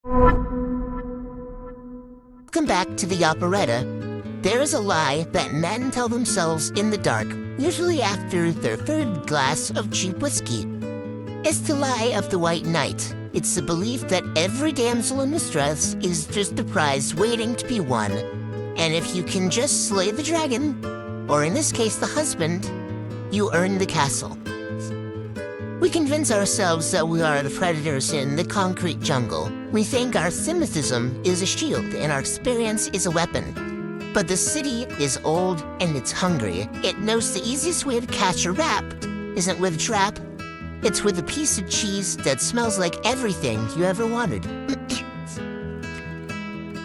Welcome back to the Operetta. There is a lie that men tell themselves in the dark, usually after their third glass of cheap whiskey. It's the lie of the White Knight. It's the belief that every damsel in distress is just a prize waiting to be won. And if you can just slay the dragon, or in this case the husband, you earn the castle. We convince ourselves that we are the predators in the concrete jungle. We think our cynicism is a shield and our experience is a weapon. But the city is old and it's hungry. It knows the easiest way to catch a rat isn't with a trap. It's with a piece of cheese that smells like everything you ever wanted.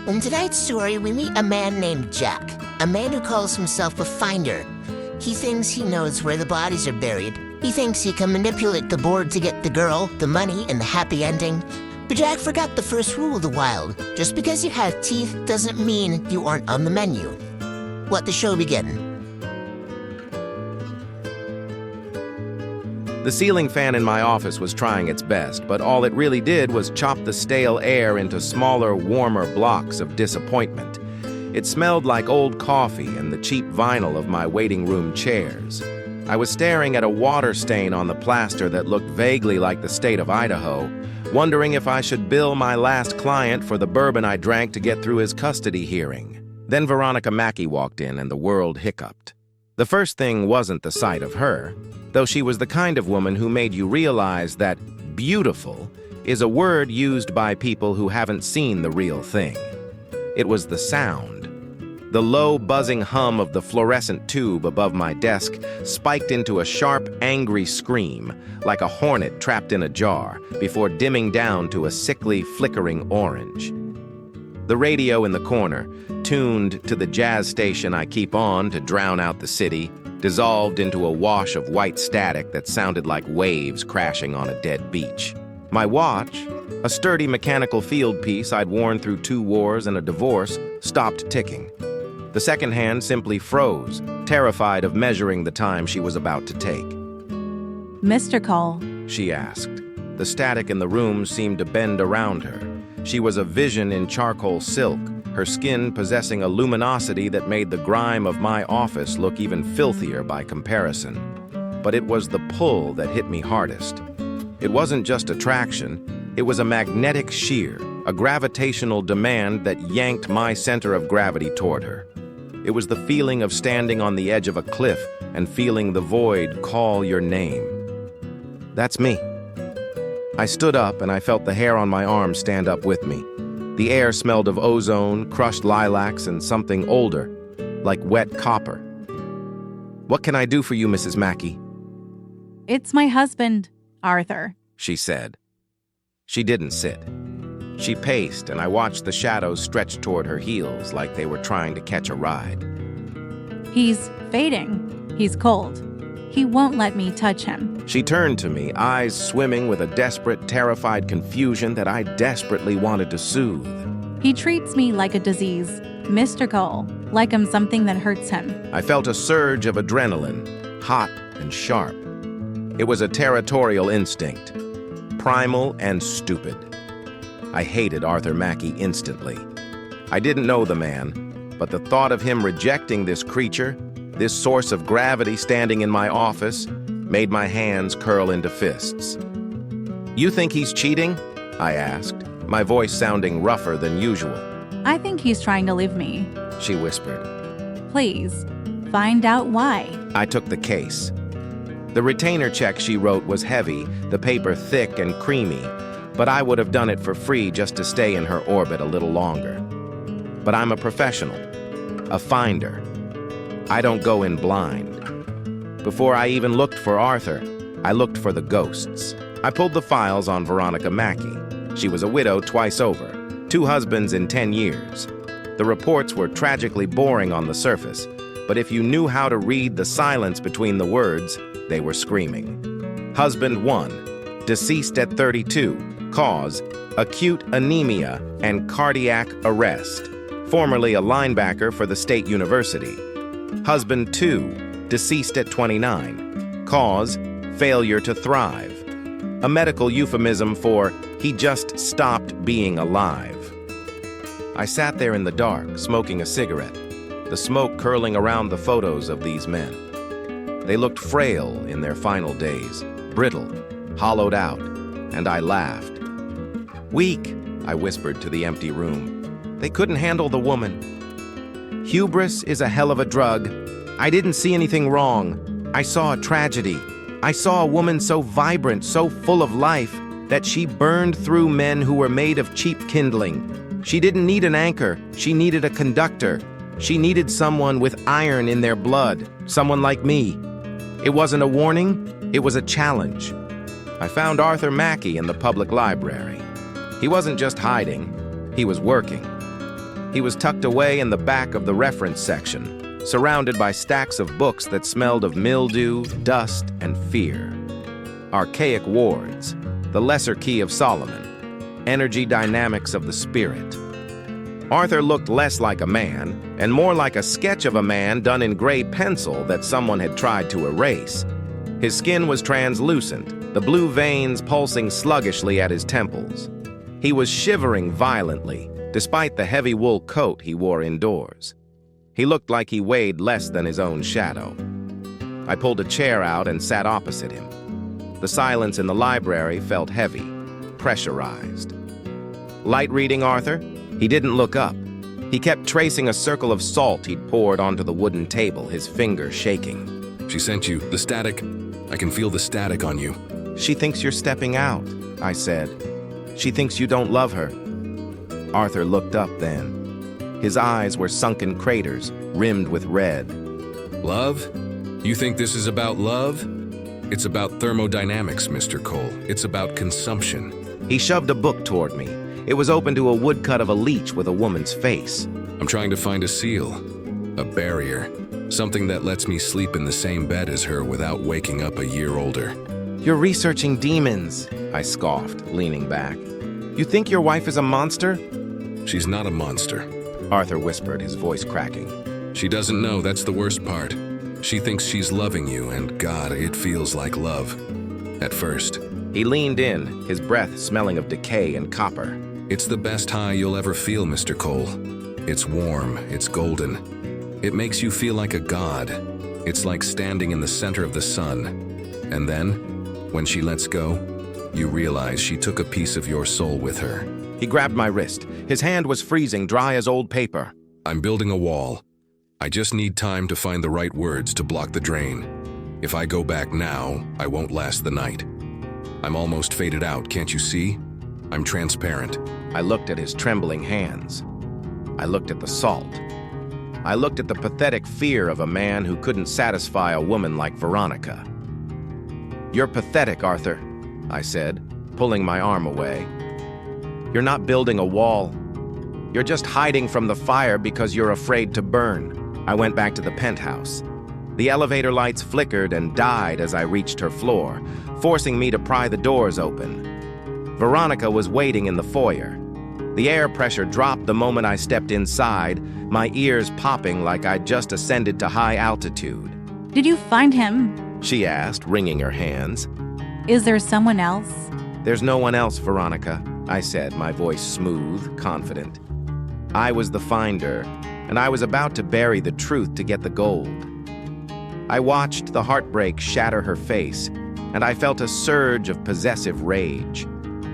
In tonight's story, we meet a man named Jack, a man who calls himself a finder. He thinks he knows where the bodies are buried. He thinks he can manipulate the board to get the girl, the money, and the happy ending. But Jack forgot the first rule of the wild. Just because you have teeth doesn't mean you aren't on the menu. Let the show begin. The ceiling fan in my office was trying its best, but all it really did was chop the stale air into smaller, warmer blocks of disappointment. It smelled like old coffee and the cheap vinyl of my waiting room chairs. I was staring at a water stain on the plaster that looked vaguely like the state of Idaho, wondering if I should bill my last client for the bourbon I drank to get through his custody hearing. Then Veronica Mackey walked in and the world hiccuped. The first thing wasn't the sight of her, though she was the kind of woman who made you realize that beautiful is a word used by people who haven't seen the real thing. It was the sound. The low, buzzing hum of the fluorescent tube above my desk spiked into a sharp, angry scream, like a hornet trapped in a jar, before dimming down to a sickly, flickering orange. The radio in the corner, tuned to the jazz station I keep on to drown out the city, dissolved into a wash of white static that sounded like waves crashing on a dead beach. My watch, a sturdy mechanical field piece I'd worn through 2 wars and a divorce, stopped ticking. The second hand simply froze, terrified of measuring the time she was about to take. Mr. Cole, She asked. The static in the room seemed to bend around her. She was a vision in charcoal silk, her skin possessing a luminosity that made the grime of my office look even filthier by comparison. But it was the pull that hit me hardest. It wasn't just attraction, it was a magnetic shear, a gravitational demand that yanked my center of gravity toward her. It was the feeling of standing on the edge of a cliff and feeling the void call your name. That's me. I stood up and I felt the hair on my arm stand up with me. The air smelled of ozone, crushed lilacs, and something older, like wet copper. "What can I do for you, Mrs. Mackey?" it's my husband, Arthur. She said. She didn't sit. She paced, and I watched the shadows stretch toward her heels like they were trying to catch a ride. He's fading. He's cold. He won't let me touch him. She turned to me, eyes swimming with a desperate, terrified confusion that I desperately wanted to soothe. He treats me like a disease, Mr. Cole, like I'm something that hurts him. I felt a surge of adrenaline, hot and sharp. It was a territorial instinct, primal and stupid. I hated Arthur Mackey instantly. I didn't know the man, but the thought of him rejecting this creature, this source of gravity standing in my office, made my hands curl into fists. "You think he's cheating?" I asked, my voice sounding rougher than usual. I think he's trying to leave me. She whispered. Please, find out why. I took the case. The retainer check she wrote was heavy, the paper thick and creamy, but I would have done it for free just to stay in her orbit a little longer. But I'm a professional, a finder. I don't go in blind. Before I even looked for Arthur, I looked for the ghosts. I pulled the files on Veronica Mackey. She was a widow twice over, 2 husbands in 10 years. The reports were tragically boring on the surface, but if you knew how to read the silence between the words, they were screaming. Husband 1, deceased at 32, cause, acute anemia and cardiac arrest, formerly a linebacker for the State University. Husband 2, deceased at 29, cause, failure to thrive, a medical euphemism for he just stopped being alive. I sat there in the dark, smoking a cigarette, the smoke curling around the photos of these men. They looked frail in their final days, brittle, hollowed out, and I laughed. Weak, I whispered to the empty room. They couldn't handle the woman. Hubris is a hell of a drug. I didn't see anything wrong. I saw a tragedy. I saw a woman so vibrant, so full of life, that she burned through men who were made of cheap kindling. She didn't need an anchor. She needed a conductor. She needed someone with iron in their blood, someone like me. It wasn't a warning, it was a challenge. I found Arthur Mackey in the public library. He wasn't just hiding, he was working. He was tucked away in the back of the reference section, surrounded by stacks of books that smelled of mildew, dust, and fear. Archaic wards, the lesser key of Solomon, energy dynamics of the spirit. Arthur looked less like a man and more like a sketch of a man done in gray pencil that someone had tried to erase. His skin was translucent, the blue veins pulsing sluggishly at his temples. He was shivering violently, despite the heavy wool coat he wore indoors. He looked like he weighed less than his own shadow. I pulled a chair out and sat opposite him. The silence in the library felt heavy, pressurized. Light reading, Arthur? He didn't look up. He kept tracing a circle of salt he'd poured onto the wooden table, his fingers shaking. She sent you the static. I can feel the static on you. She thinks you're stepping out, I said. She thinks you don't love her. Arthur looked up then. His eyes were sunken craters, rimmed with red. Love? You think this is about love? It's about thermodynamics, Mr. Cole. It's about consumption. He shoved a book toward me. It was open to a woodcut of a leech with a woman's face. I'm trying to find a seal, a barrier, something that lets me sleep in the same bed as her without waking up a year older. You're researching demons, I scoffed, leaning back. You think your wife is a monster? She's not a monster. Arthur whispered, his voice cracking. She doesn't know, that's the worst part. She thinks she's loving you, and God, it feels like love. At first. He leaned in, his breath smelling of decay and copper. It's the best high you'll ever feel, Mr. Cole. It's warm, it's golden. It makes you feel like a god. It's like standing in the center of the sun. And then, when she lets go, you realize she took a piece of your soul with her. He grabbed my wrist. His hand was freezing, dry as old paper. I'm building a wall. I just need time to find the right words to block the drain. If I go back now, I won't last the night. I'm almost faded out, can't you see? I'm transparent. I looked at his trembling hands. I looked at the salt. I looked at the pathetic fear of a man who couldn't satisfy a woman like Veronica. You're pathetic, Arthur, I said, pulling my arm away. You're not building a wall. You're just hiding from the fire because you're afraid to burn. I went back to the penthouse. The elevator lights flickered and died as I reached her floor, forcing me to pry the doors open. Veronica was waiting in the foyer. The air pressure dropped the moment I stepped inside, my ears popping like I'd just ascended to high altitude. Did you find him? She asked, wringing her hands. Is there someone else? There's no one else, Veronica, I said, my voice smooth, confident. I was the finder, and I was about to bury the truth to get the gold. I watched the heartbreak shatter her face, and I felt a surge of possessive rage.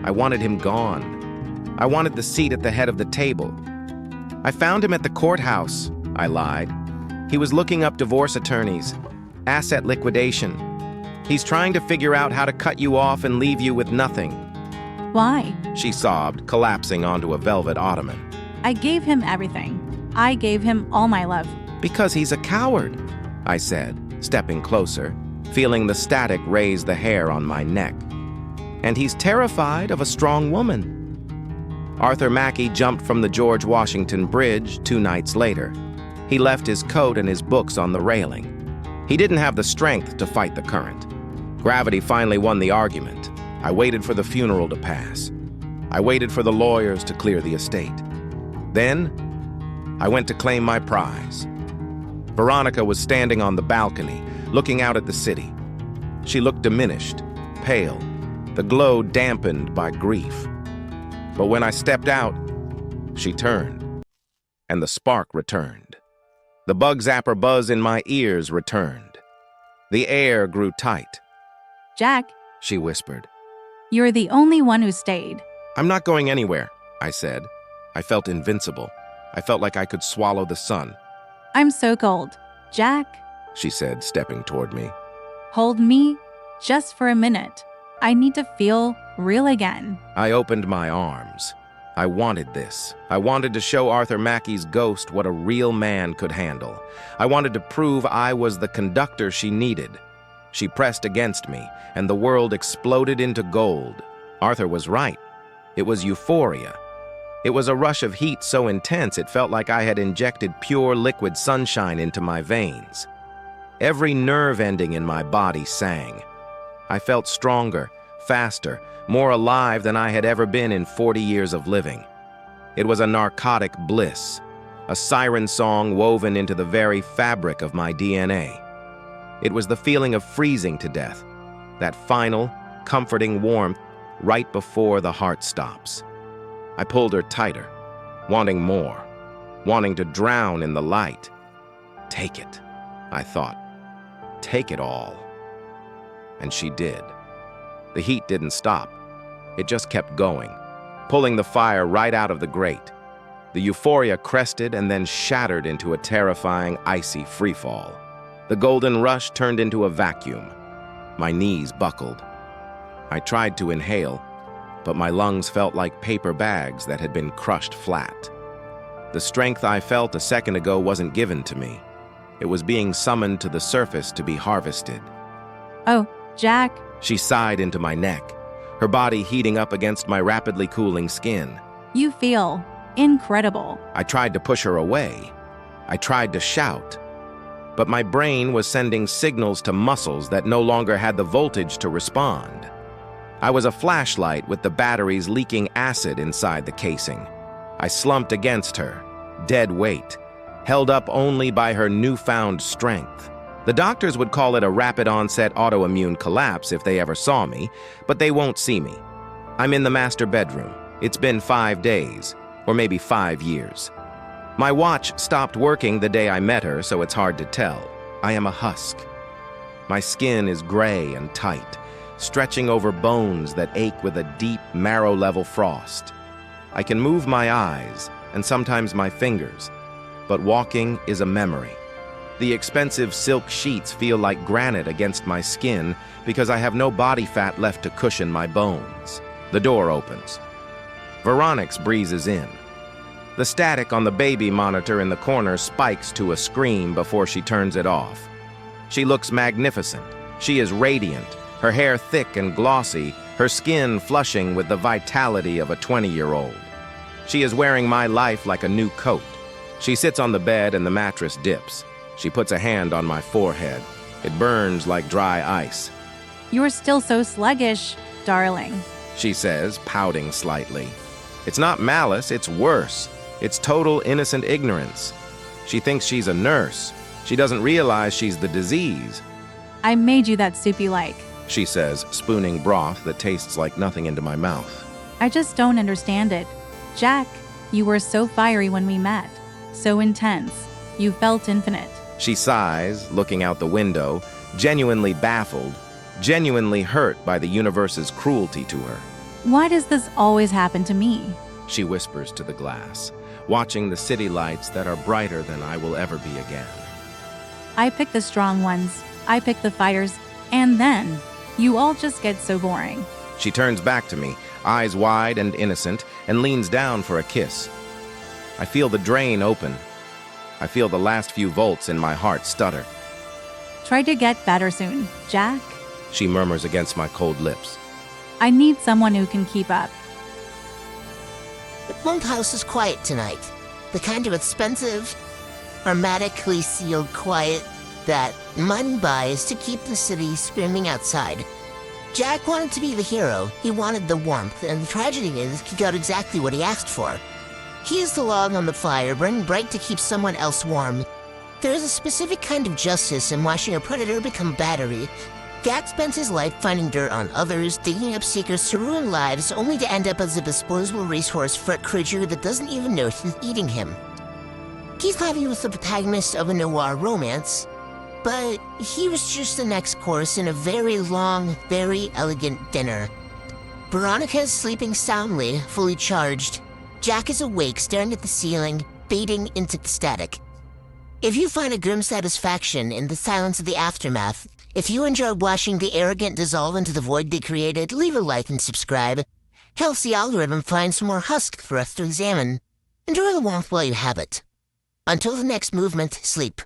I wanted him gone. I wanted the seat at the head of the table. I found him at the courthouse, I lied. He was looking up divorce attorneys, asset liquidation. He's trying to figure out how to cut you off and leave you with nothing. Why? She sobbed, collapsing onto a velvet ottoman. I gave him everything. I gave him all my love. Because he's a coward, I said, stepping closer, feeling the static raise the hair on my neck. And he's terrified of a strong woman. Arthur Mackey jumped from the George Washington Bridge 2 nights later. He left his coat and his books on the railing. He didn't have the strength to fight the current. Gravity finally won the argument. I waited for the funeral to pass. I waited for the lawyers to clear the estate. Then, I went to claim my prize. Veronica was standing on the balcony, looking out at the city. She looked diminished, pale, the glow dampened by grief. But when I stepped out, she turned, and the spark returned. The bug zapper buzz in my ears returned. The air grew tight. Jack, She whispered. you're the only one who stayed. I'm not going anywhere, I said. I felt invincible. I felt like I could swallow the sun. I'm so cold. Jack, She said, stepping toward me. hold me just for a minute. I need to feel real again. I opened my arms. I wanted this. I wanted to show Arthur Mackey's ghost what a real man could handle. I wanted to prove I was the conductor she needed. She pressed against me, and the world exploded into gold. Arthur was right. It was euphoria. It was a rush of heat so intense it felt like I had injected pure liquid sunshine into my veins. Every nerve ending in my body sang. I felt stronger, faster, more alive than I had ever been in 40 years of living. It was a narcotic bliss, a siren song woven into the very fabric of my DNA. It was the feeling of freezing to death, that final, comforting warmth right before the heart stops. I pulled her tighter, wanting more, wanting to drown in the light. Take it, I thought. Take it all. And she did. The heat didn't stop. It just kept going, pulling the fire right out of the grate. The euphoria crested and then shattered into a terrifying, icy freefall. The golden rush turned into a vacuum. My knees buckled. I tried to inhale, but my lungs felt like paper bags that had been crushed flat. The strength I felt a second ago wasn't given to me. It was being summoned to the surface to be harvested. Oh, Jack, She sighed into my neck, her body heating up against my rapidly cooling skin. you feel incredible. I tried to push her away. I tried to shout. But my brain was sending signals to muscles that no longer had the voltage to respond. I was a flashlight with the batteries leaking acid inside the casing. I slumped against her, dead weight, held up only by her newfound strength. The doctors would call it a rapid-onset autoimmune collapse if they ever saw me, but they won't see me. I'm in the master bedroom. It's been 5 days, or maybe 5 years. My watch stopped working the day I met her, so it's hard to tell. I am a husk. My skin is gray and tight, stretching over bones that ache with a deep, marrow-level frost. I can move my eyes, and sometimes my fingers, but walking is a memory. The expensive silk sheets feel like granite against my skin because I have no body fat left to cushion my bones. The door opens. Veronica breezes in. The static on the baby monitor in the corner spikes to a scream before she turns it off. She looks magnificent. She is radiant, her hair thick and glossy, her skin flushing with the vitality of a 20-year-old. She is wearing my life like a new coat. She sits on the bed and the mattress dips. She puts a hand on my forehead. It burns like dry ice. You're still so sluggish, darling. She says, pouting slightly. It's not malice, it's worse. It's total innocent ignorance. She thinks she's a nurse. She doesn't realize she's the disease. I made you that soup you like. She says, spooning broth that tastes like nothing into my mouth. I just don't understand it. Jack, you were so fiery when we met. So intense. You felt infinite. She sighs, looking out the window, genuinely baffled, genuinely hurt by the universe's cruelty to her. Why does this always happen to me? She whispers to the glass, watching the city lights that are brighter than I will ever be again. I pick the strong ones. I pick the fighters. And then, you all just get so boring. She turns back to me, eyes wide and innocent, and leans down for a kiss. I feel the drain open. I feel the last few volts in my heart stutter. Try to get better soon, Jack. She murmurs against my cold lips. I need someone who can keep up. The bunkhouse is quiet tonight. The kind of expensive, hermetically sealed quiet that money buys to keep the city screaming outside. Jack wanted to be the hero. He wanted the warmth, and the tragedy is he got exactly what he asked for. He is the log on the fire, burning bright to keep someone else warm. There is a specific kind of justice in watching a predator become battery. Jack spends his life finding dirt on others, digging up secrets to ruin lives, only to end up as a disposable racehorse for a creature that doesn't even know she's eating him. He thought he was the protagonist of a noir romance, but he was just the next course in a very long, very elegant dinner. Veronica is sleeping soundly, fully charged. Jack is awake, staring at the ceiling, fading into the static. If you find a grim satisfaction in the silence of the aftermath, if you enjoyed watching the arrogant dissolve into the void they created, leave a like and subscribe. Helps the algorithm find some more husk for us to examine. Enjoy the warmth while you have it. Until the next movement, sleep.